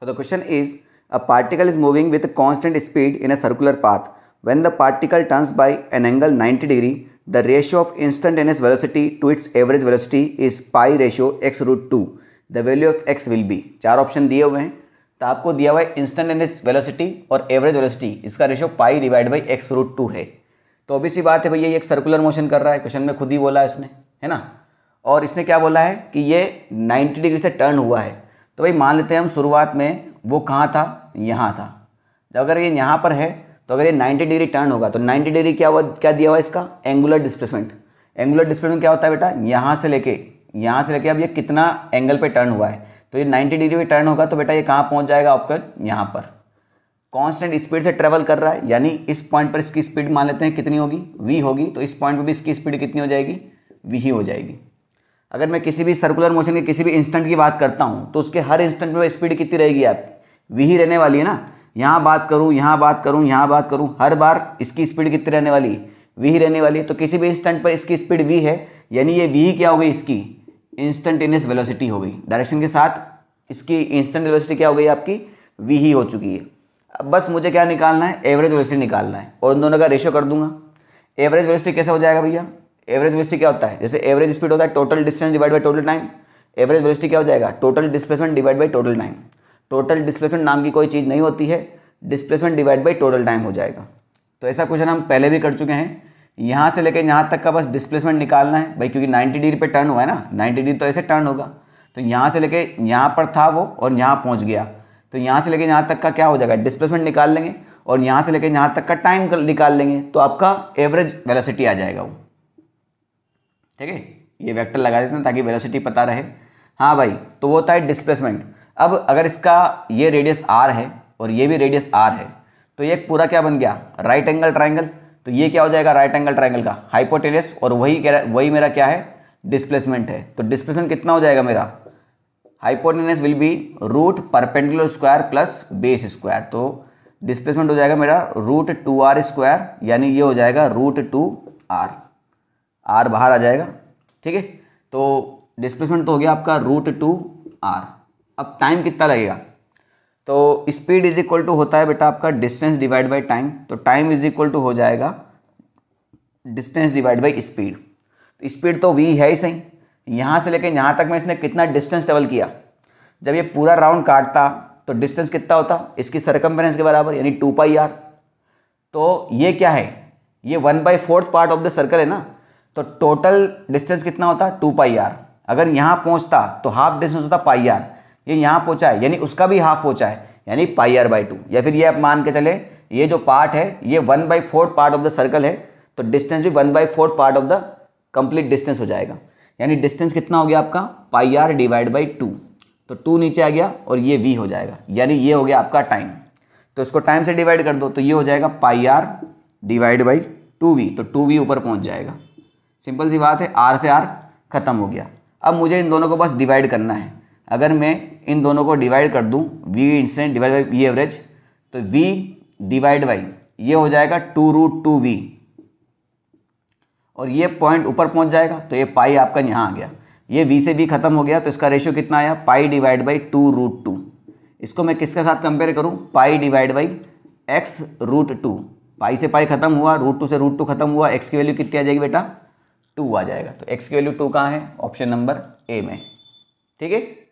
So the question is, a particle is moving with a constant speed in a circular path. When the particle turns by an angle 90 degree, the ratio of instantaneous velocity to its average velocity is pi ratio x root 2. The value of x will be. चार option दिए हुए हैं, तो आपको दिया हुआ है instantaneous velocity और एवरेज वेलोसिटी, इसका ratio pi divide by X root 2 है। तो अभी सी बात है भैया, ये एक सर्कुलर मोशन कर रहा है, क्वेश्चन में खुद ही बोला है इसने, है ना। और इसने क्या बोला है कि ये 90 डिग्री से टर्न हुआ है। तो भाई मान लेते हैं हम शुरुआत में वो कहाँ था, यहाँ था। जब अगर ये यहाँ पर है तो अगर ये 90 डिग्री टर्न होगा तो 90 डिग्री क्या हुआ, क्या दिया हुआ इसका एंगुलर डिस्प्लेसमेंट। एंगुलर डिस्प्लेसमेंट क्या होता है बेटा, यहाँ से लेके अब ये कितना एंगल पे टर्न हुआ है। तो ये 90 डिग्री पे टर्न होगा तो बेटा ये कहाँ पहुँच जाएगा आपका, यहाँ पर। कांस्टेंट स्पीड से ट्रेवल कर रहा है, यानी इस पॉइंट पर इसकी स्पीड मान लेते हैं कितनी होगी, v होगी। तो इस पॉइंट पर भी इसकी स्पीड कितनी हो जाएगी, v ही हो जाएगी। अगर मैं किसी भी सर्कुलर मोशन के किसी भी इंस्टेंट की बात करता हूँ तो उसके हर इंस्टेंट में स्पीड कितनी रहेगी आपकी, v ही रहने वाली है ना। यहाँ बात करूँ, यहाँ बात करूँ, यहाँ बात करूँ, हर बार इसकी स्पीड कितनी रहने वाली है, v ही रहने वाली है। तो किसी भी इंस्टेंट पर इसकी स्पीड v है, यानी ये v ही क्या हो गई, इसकी इंस्टेंटेनियस वेलोसिटी हो गई। डायरेक्शन के साथ इसकी इंस्टेंट वेलोसिटी क्या हो गई आपकी, v ही हो चुकी है। अब बस मुझे क्या निकालना है, एवरेज वेलोसिटी निकालना है, और उन दोनों का रेशियो कर दूंगा। एवरेज वेलोसिटी कैसे हो जाएगा भैया, एवरेज वेलोसिटी क्या होता है, जैसे एवरेज स्पीड होता है total distance divide by total time. Average velocity क्या हो जाएगा, total displacement divide by total time. Total displacement नाम की कोई चीज़ नहीं होती है, displacement divide by total time हो जाएगा। तो ऐसा क्वेश्चन हम पहले भी कर चुके हैं। यहाँ से लेकर यहाँ तक का बस डिस्प्लेसमेंट निकालना है भाई, क्योंकि 90 डिग्री पे टर्न हुआ है ना, 90 डिग्री तो ऐसे टर्न होगा। तो यहाँ से लेके यहाँ पर था वो और यहाँ पहुँच गया, तो यहाँ से लेके यहाँ तक का क्या हो जाएगा, डिस्प्लेसमेंट निकाल लेंगे, और यहाँ से लेके यहाँ तक का टाइम निकाल लेंगे, तो आपका एवरेज वेलोसिटी आ जाएगा वो। ठीक है, ये वेक्टर लगा देते हैं ताकि वेलोसिटी पता रहे। हाँ भाई, तो वो होता है डिस्प्लेसमेंट। अब अगर इसका ये रेडियस r है और ये भी रेडियस r है, तो ये पूरा क्या बन गया, राइट एंगल ट्राइंगल। तो ये क्या हो जाएगा, राइट एंगल ट्राइंगल का हाइपोटेनस, और वही मेरा क्या है, डिस्प्लेसमेंट है। तो डिस्प्लेसमेंट कितना हो जाएगा मेरा, hypotenuse will be root perpendicular square plus base square. तो डिस्प्लेसमेंट हो जाएगा मेरा रूट 2r स्क्वायर, यानी ये हो जाएगा रूट 2r, r बाहर आ जाएगा। ठीक है, तो डिस्प्लेसमेंट तो हो गया आपका रूट 2r। अब टाइम कितना लगेगा, तो स्पीड इज इक्वल टू होता है बेटा आपका डिस्टेंस डिवाइड बाय टाइम। तो टाइम इज इक्वल टू हो जाएगा डिस्टेंस डिवाइड बाय स्पीड। तो स्पीड तो v है ही सही, यहाँ से लेकर यहाँ तक में इसने कितना डिस्टेंस ट्रेवल किया। जब ये पूरा राउंड काटता तो डिस्टेंस कितना होता, इसकी सरकमफेरेंस के बराबर, यानी 2πr। तो ये क्या है, ये 1/4 पार्ट ऑफ द सर्कल है ना, तो टोटल डिस्टेंस कितना होता, 2πr। अगर यहाँ पहुँचता तो हाफ डिस्टेंस होता πr, ये यहाँ पहुँचा है यानी उसका भी हाफ पहुँचा है, यानी πr/2। या फिर ये आप मान के चले, ये जो पार्ट है ये 1/4 पार्ट ऑफ द सर्कल है, तो डिस्टेंस भी 1/4 part of the complete distance हो जाएगा। यानी डिस्टेंस कितना हो गया आपका, πr डिवाइड बाई 2। तो 2 नीचे आ गया और ये v हो जाएगा, यानी ये हो गया आपका टाइम। तो इसको टाइम से डिवाइड कर दो, तो ये हो जाएगा πr डिवाइड बाई 2v। तो 2v ऊपर पहुंच जाएगा, सिंपल सी बात है, r से r खत्म हो गया। अब मुझे इन दोनों को बस डिवाइड करना है। अगर मैं इन दोनों को डिवाइड कर दूं, v instant divide by v average, तो v डिवाइड बाई ये हो जाएगा 2√2v, और ये पॉइंट ऊपर पहुंच जाएगा, तो ये पाई आपका यहाँ आ गया। ये v से v खत्म हो गया, तो इसका रेशियो कितना आया, पाई डिवाइड बाई 2√2। इसको मैं किसके साथ कंपेयर करूँ, pi divide by x root 2। Pi से पाई खत्म हुआ, √2 से √2 खत्म हुआ, x की वैल्यू कितनी आ जाएगी बेटा, 2 आ जाएगा। तो x की वैल्यू 2 कहाँ है, ऑप्शन नंबर ए में। ठीक है।